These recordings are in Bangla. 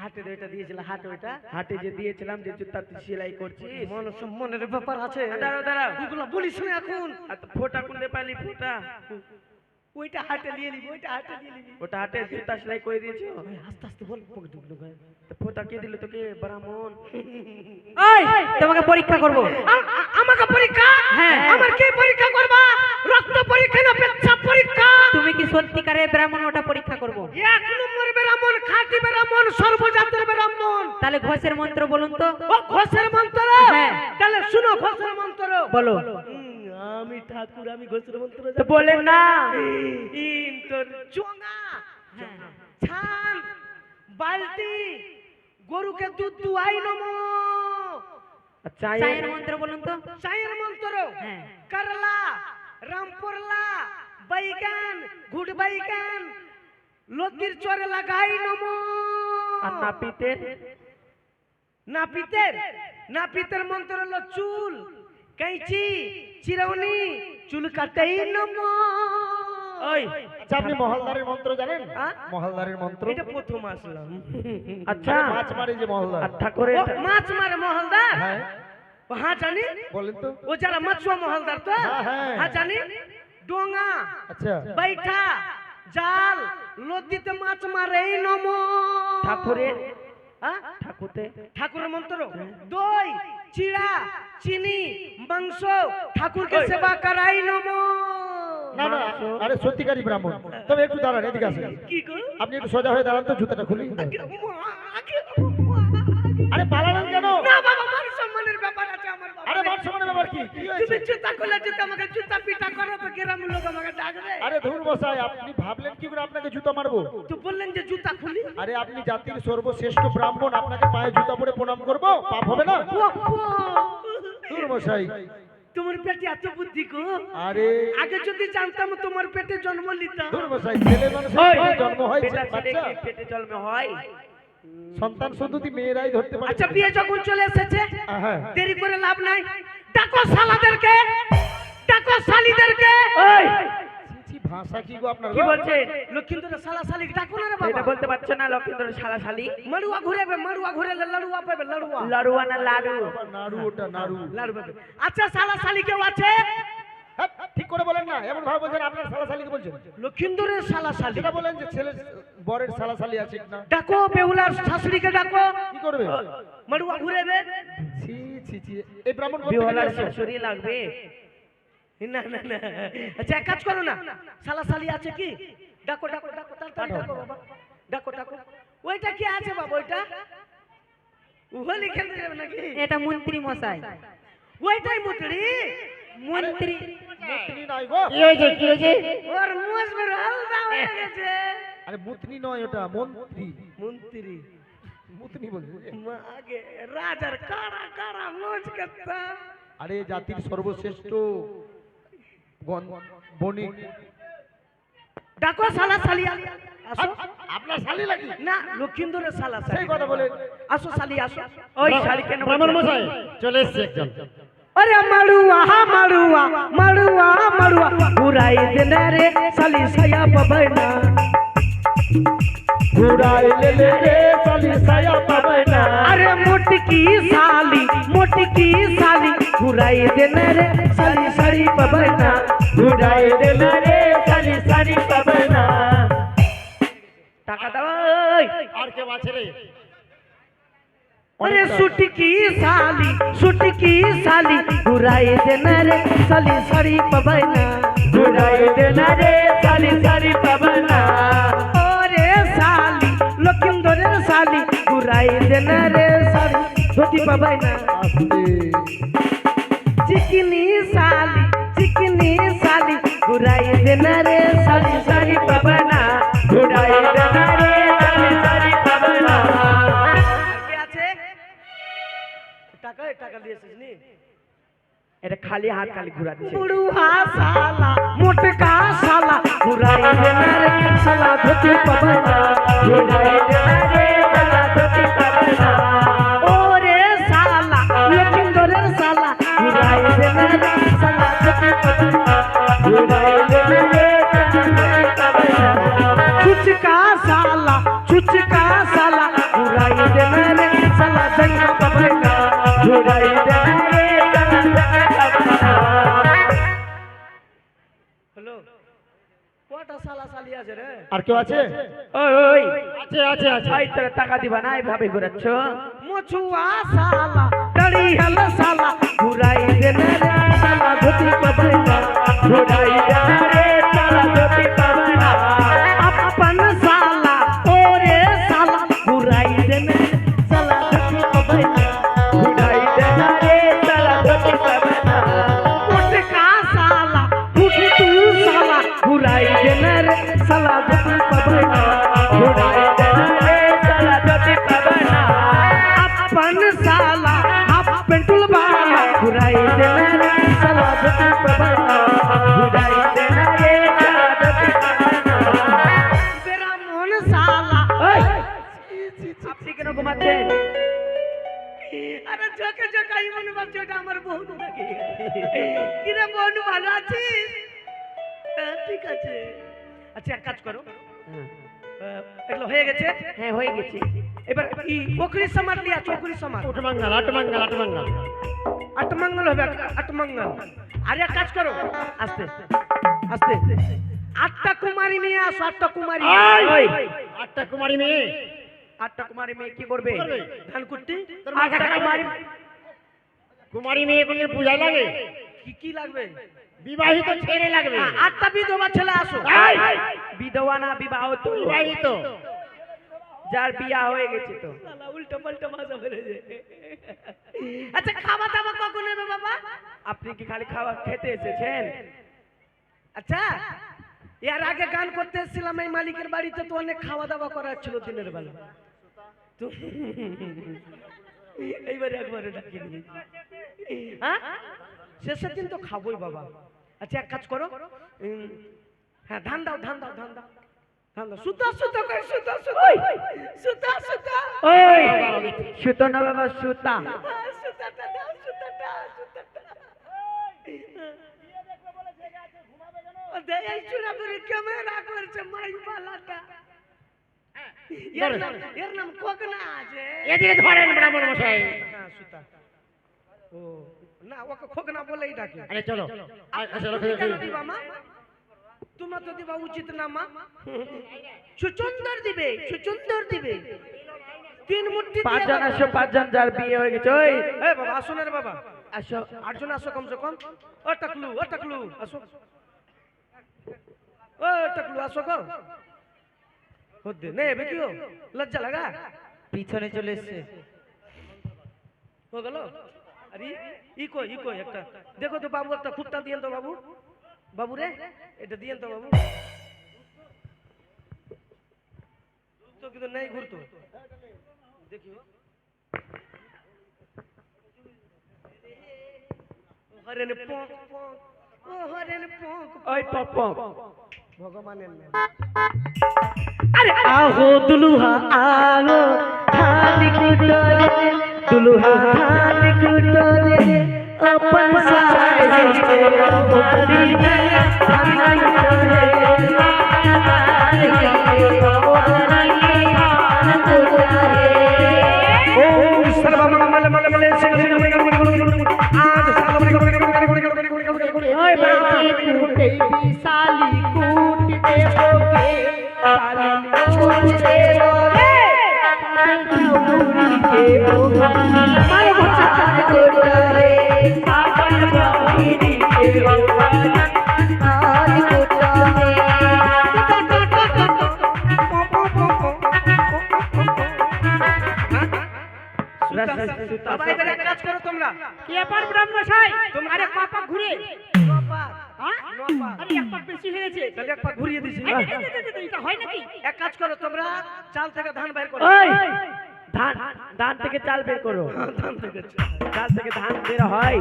হাটে ওইটা দিয়েছিল, হাটে ওইটা হাটে যে দিয়েছিলাম যে জুতা তুই সেলাই করছিস, মনের ব্যাপার আছে। দাঁড়াও দাঁড়াও, ওগুলো বলিস না এখন। আর তো ফোটা কোনতে পারলি? ফোটা ওইটা হাটে নিয়ে নিবি, ওইটা হাটে নিয়ে নিবি। ওটা হাটে জুতা সেলাই করে দিয়েছো? আস্তে আস্তে বল, পকেট ঢুকলো গায়ে। তো ফোটা কে দিল তোকে ব্রাহ্মণ? এই তোমাকে পরীক্ষা করব। আমাকে পরীক্ষা? হ্যাঁ। আমার কি পরীক্ষা করবা? রক্ত পরীক্ষা না পেচ্ছাপ পরীক্ষা? তুমি কি সত্যিকারের ব্রাহ্মণ ওটা পরীক্ষা করব? এক নম্বর ব্রাহ্মণ, খাঁটি ব্রাহ্মণ, সর্বজাতের ব্রাহ্মণ। তাহলে ঘোষের মন্ত্র বলুন তো। ও ঘোষের মন্ত্র? হ্যাঁ। তাহলে শুনো ঘোষের মন্ত্র। বলো। আমি ঠাকুর, আমি ঘোষের মন্ত্র তো বলেন না। তোর চোঙা, ছান, বালতি, গরুকে দুধ দুয়াই নমো। চায়ের মন্ত্র বলুন তো। চায়ের মন্ত্র? হ্যাঁ। করলা, রামপুরলা, বাইগান, গুড বাইগান, লতির চরে লাগাই নমো। আর নাপিতের? নাপিতের? নাপিতের মন্ত্র হলো চুল, कैंची, চিরৌনি, চুল কাটাই নমো। ওই আচ্ছা, আপনি মহলদারের মন্ত্র জানেন? হ্যাঁ? মহলদারের মন্ত্র? এটা প্রথম আসলাম। আচ্ছা, মাছ মারি যে মহলদার। আর ঠাকুরের? ও মাছ মারে মহলদার? হ্যাঁ, ও হ্যাঁ জানি। বলেন তো। ও যারা মাছুয়া মহলদার তো? হ্যাঁ, হ্যাঁ। হ্যাঁ জানি। ডোঙা, আচ্ছা, बैठा, জাল, লতিতে মাছ মারে নমো। ঠাকুরের? হ্যাঁ? ঠাকুরতে? ঠাকুরের মন্ত্র দই, চিড়া, চিনি, মাংস, ঠাকুরকে ওই। সেবা করাই নমো। না না, আরে সত্যিকারই ব্রাহ্মণ। তবে একটু দাঁড়ান, এদিকে আসেন। কি গো? আপনি একটু সোজা হয়ে দাঁড়ান তো, জুতাটা খুলি। আগে- আরে পালালেন কেন? না বাবা, মান সম্মানের ব্যাপার আছে আমার বাবা। আরে মান সম্মানের ব্যাপার কি? কি তুমি হয়েছে? জুতা খুলে যদি আমাকে জুতা পিটা করো তো গ্রাম লোক আমাকে ডাকবে। আরে ধুর মশাই, আপনি ভাবলেন কি করে আপনাকে জুতা মারবো? তো বললেন যে জুতা খুলি। আরে আপনি জাতির সর্বশ্রেষ্ঠ ব্রাহ্মণ, আপনাকে পায়ে জুতা পরে প্রণাম করবো? পাপ হবে না? ধুর মশাই, তোমার পেটে এত বুদ্ধি গো। আরে আগে যদি জানতাম তোমার পেটে জন্ম নিতাম। ধুর মশাই, ছেলে মানুষের ওই, পেটে জন্ম হয়, পেটা ছেলে বাচ্চা। কি পেটে জন্ম হয়? সন্তান শুধুই মেয়েরাই ধরতে পারে। আচ্ছা বিয়ে যখন চলে এসেছে, হ্যাঁ। দেরি করে লাভ নাই। ডাকো শালাদেরকে, ডাকো শালিদেরকে। ওই ছি, ছি, ভাষা কি গো আপনার? কি বলছেন? লক্ষিন্দরের শালা শালিক ডাকো না রে এটা বাবা। বলতে পারছো না? লক্ষিন্দর শালা শালি? মাড়ুয়া ঘুরেবে, মাড়ুয়া ঘুরেলে লাড়ুয়া পাবে, লাড়ুয়া। লাড়ুয়া না লাড়ু? নাড়ু, ওটা নাড়ু। লাড়ু পাবে। আচ্ছা শালা শালি কেউ আছে? হ্যাঁ, ঠিক করে বলেন না, এমন ভাবে বলছেন আপনার সালাসালিকে বলছেন। লক্ষিন্দরের শালা শালি। সেটা বলেন যে ছেলে বরের সালাসালি আছে না। ডাকো বেহুলার শাশুড়িকে ডাকো। কি করবে? মাড়ুয়া ঘুরেবে। ছি ছি ছি, এই ব্রাহ্মণ কোথা থেকে বিহলার এসেছে? শাশুড়ি লাগবে? না না না, আচ্ছা এক কাজ করো না, শালা শালি আছে কি? ডাকো ডাকো ডাকো, তাড়াতাড়ি ডাকো বাবা, ডাকো ডাকো। ওইটা কি আছে বাবা? ওইটা ওহলি খেলতে যাবে নাকি? এটা মন্ত্রী মশাই। ওইটাই মুতড়ি। মন্ত্রী মুতনি নয় গো। কি হয়েছে? কি হয়েছে? ওর মুখ বের হালদা হয়ে গেছে। আরে মুতনি নয়, ওটা মন্ত্রী। মন্ত্রী মুতনি বলছে। আগে রাজার কারা কারা মোজ করতা। আরে জাতির সর্বশ্রেষ্ঠ বণিক। ডাকো শালা শালি আসো। আপনার শালি লাগি? না, লক্ষিন্দরের শালা শালি। সেই কথা বলেন। আসো শালি আসো। ওই শালি কেন বলছো? চলে এসেছে একজন। अरे मड़ुआ मड़ुआ मड़ुआ मड़ुआ घुराई देना रे साली साया पबैना। घुराई ले ले रे साली साया पबैना। अरे मोटकी साली घुराई देना रे साली साड़ी पबैना। घुराई देना रे साली साड़ी पबैना। টাকা দাও। ওই আর কে বাঁচে রে? अरे सुटकी साली घुराई देना रे साली साड़ी पबैना। घुराई देना रे साली साड़ी पबैना। अरे साली लखिंदरेर साली घुराई देना रे साली धोती पबैना। चिकनी साली घुराई देना रे साली साड़ी पबैना। घुराई देना रे साली साड़ी पबैना। টাকা টাকা দিয়েছিস নি? এটা খালি হাত খালি ঘুরা দিছে। बुढ़वा साला मोटका साला घुराई देना रे साला धोती पबैना। घुराई देना रे साला धोती पबैना। ओरे साला लखिंदरेर साला घुराई देना रे साला धोती पबैना। घुराई देना रे साली साड़ी पबैना। छुचका साला घुराई देना रे साला जंगा बबना घुराई देना रे साला जंगा बबना हेलो কটা সালা সালি আছে রে আর কেউ আছে? ওই ওই আছে আছে আছে। ভাই তোরা টাকা দিবা না এইভাবে ঘুরাচ্ছ মছুয়া সালা ডড়ি হল সালা ঘুরাই দেনা রে সালা ধুতি ববনা ঘুরাই দেনা রে সালা ধুতি ববনা अपन साला ओरे साला घुराई देना साला धुती बबना घुराई देना रे साला धुती बबना उठ का साला उठ तू साला घुराई देना रे साला धुती बबना घुराई देना रे साला धुती बबना अपन साला आप पेंटुल बाला घुराई देना रे साला धुती बबना घुराई देना रे साला धुती बबना तेरा मन साला আপনি কেন ঘুমাচ্ছেন আরে চোখে চোখাই মনে ভাবছে ওটা আমার বোন নাকি কিরে বোন ভালো আছিস ঠিক আছে আচ্ছা এক কাজ করো এগুলো হয়ে গেছে হ্যাঁ হয়ে গেছে এবার কি বকরি সমাজ লিয়া চকরি সমাজ আটমঙ্গল আটমঙ্গল আটমঙ্গল আটমঙ্গল হবে আটমঙ্গল আর এক কাজ করো আস্তে আস্তে আটটা কুমারী নিয়ে আসো আটটা কুমারী ওই আটটা কুমারী মেয়ে। আটটা কুমারী মেয়ে কি করবে ধান কুট্টি আটটা কুমারী কুমারী মেয়ে কোনো পূজায় লাগে? কি কি লাগবে বিবাহিত ছেলে লাগবে। আটটা বিধবা ছেলে আসো বিধবা না বিবাহ তো বিবাহিত। যার বিয়া হয়ে গেছে তো শালা উল্টো পাল্টা ভাষা বলেছে আচ্ছা খাওয়া দাওয়া কখন নেবে বাবা আপনি কি খালি খাওয়া খেতে এসেছেন আচ্ছা এর আগে গান করতে এসেছিলাম এই মালিকের বাড়িতে তো অনেক খাওয়া দাওয়া করার ছিল দিনের বেলা তো এইবারে একবারে ডাকি নিয়ে হ্যাঁ শেষের দিন তো খাবোই বাবা আচ্ছা এক কাজ করো হ্যাঁ ধান দাও ধান দাও ধান দাও ধান দাও সুতা সুতা করে সুতা সুতা সুতা সুতা ওই সুতো না বাবা সুতা সুতাটা দাও সুতাটা সুতাটা দেয় চুরা করে ক্যামেরা করছে মাই বালাটা এর নাম কোকনা আছে এদিকে ধরেন ব্রাহ্মণ মশাই। হ্যাঁ সুতা ও না ওকে খোকনা বলেই ডাকে আরে চলো আচ্ছা তুমি কেন দিবা মা তোমার তো দিবা উচিত না মা সুচন্দর দিবে সুচন্দর দিবে তিন মূর্তি দিয়ে পাঁচজন আসো পাঁচজন যার বিয়ে হয়ে গেছে ওই এ বাবা আসো না রে বাবা আসো আটজন আসো কমসে কম ও টাকলু আসো ও টাকলু আসো গো হদ্দে নে বেকিও লজ্জা লাগা পিছনে চলে এসছে हो गलो अरे इको একটা দেখো তো বাবু একটা খুঁটটা দিয়েন তো বাবু বাবু রে এটা দিয়েন তো বাবু তো কিন্তু নাই ঘুরতো দেখিও হরেন পক পক ও হরেন পক ওই পপ পপ ভগবানের নাম আরে আহো দুলুহা আলো হানি কুটরে दुल्हा हाथ कुटरे अपन सारे हमारी हाथ कुटरे ओम सर्वमंगल मंगले आज ओए बाजी कुटे साली कूट देओगे साली कूट देओगे मारो बच्चा कुटरे सावन बाबीरी के आज कुटरे বাবা এবারে এক কাজ করো তোমরা কি ব্যাপার ব্রহ্মশাই আরে পাপা ঘুরে হ্যাঁ আরে এক পাক বেশি হয়েছে তাহলে এক পা ঘুরিয়ে দিছি এটা হয় নাকি এক কাজ করো তোমরা চাল থেকে ধান বাইর করো ওই ধান ধান থেকে চাল বের করো ধান থেকে চাল থেকে ধান বের হয়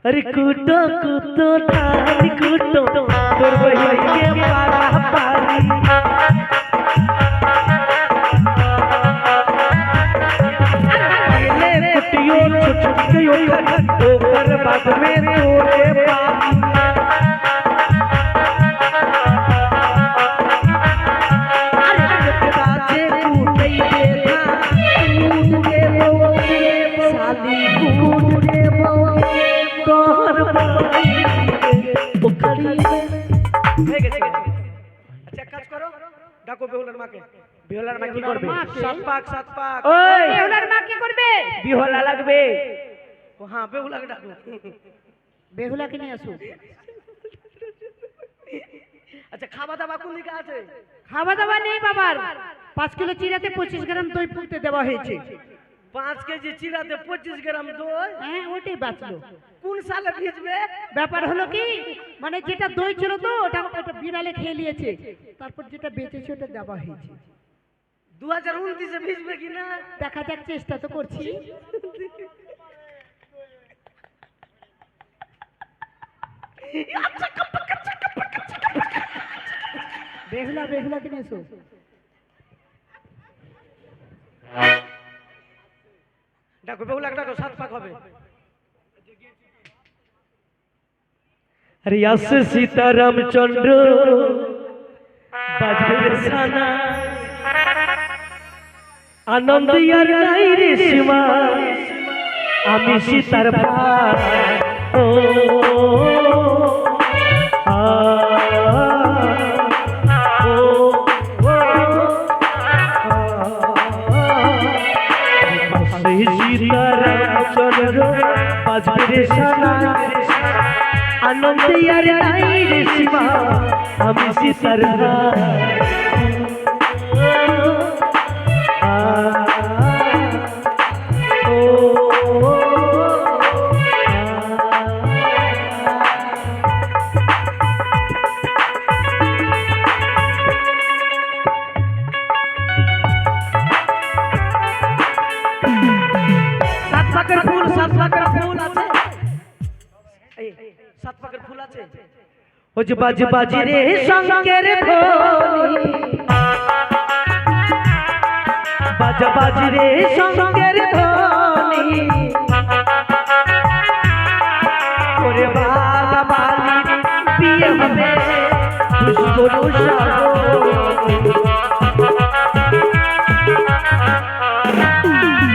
अरे कुटो कुटो धान कुटो तोर बहिन के पारा पारी ले कुटियो छुटियो ओकर बाद में तोरे पारी अरे बाजे कुटई खड़ी है হয়ে গেছে আচ্ছা এক কাজ করো ডাকো বেহুলার মাকে বিহলার মা কি করবে? সাত পাক ওই বেহুলার মা কি করবে? বিহলা লাগবে। ও হ্যাঁ বেহুলাকে ডাকো বেহুলাকে নিয়ে আসো। আচ্ছা খাওয়া দাওয়া কোন দিকে আছে খাওয়া দাওয়া নেই বাবার। 5 কিলো চিড়াতে 25 গ্রাম দই ফুলতে দেওয়া হয়েছে। 5 কেজি চিড়াতে 25 গ্রাম দই হ্যাঁ ওটাই বাঁচলো। কোন সালে ভিজবে ব্যাপার হলো কি মানে যেটা দই ছিল তো ওটা ওটা বিড়ালে খেয়ে নিয়েছে, তারপর যেটা বেঁচেছে ওটা দেওয়া হয়েছে। 2029 এ ভিজবে কিনা দেখা যাক, চেষ্টা তো করছি। বেহুলাকে নিয়ে এসো। ডাকো বেহুলাকে ডাকো সাত পাক হবে রিয়াস সীতারাম চন্দ্র বাজবে রে সানা আনন্দ আর নাই রে সীমা আমি সীতার ভাই ও আ ও সেই সীতারাম চন্দ্র বাজবে রে সানা আনন্দ আর নাই রে সীমা আমি সীতার সাত পাকের ফুল আছে এই সাত পাকের ফুল আছে ও যে বাজি বাজি রে শঙ্কের ধ্বনি বাজা বাজি রে শঙ্কের ধ্বনি ওরে বালা বালি বিয়ে হবে পুষ্পরু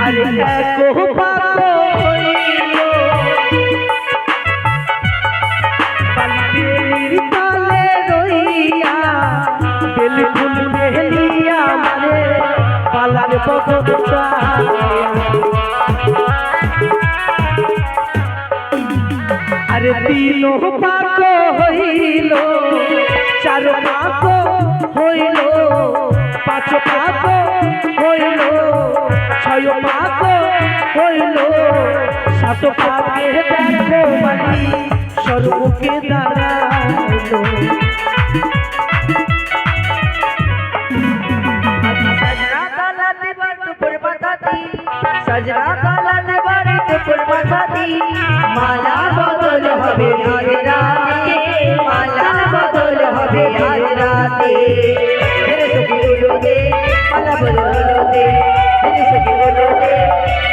আরে এক পাগো হইল বেলির তলে রইয়া বেল ফুল বেলিয়া মানে পালার বগটা আরে তিন পাক হইল চার পাক হইল পাঁচ পাক হইল ছয় পাক হইল সাত পাকে দেখো মালি সর্বকে দাঁড়াইলো सजना काला देवर टुकुर बताती सजना काला देवर टुकुर बताती माला बदल हबे आज राते माला बदल हबे आज राते मेरे सखी बोलो दे माला बदल दे मेरे सखी बोलो दे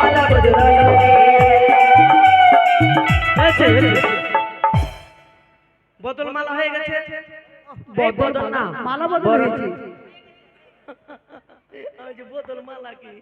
माला बदल दे আছে বদল মালা হয়ে গেছে বদল না মালা বদল হয়েছে। ওই যে বদল মালা কি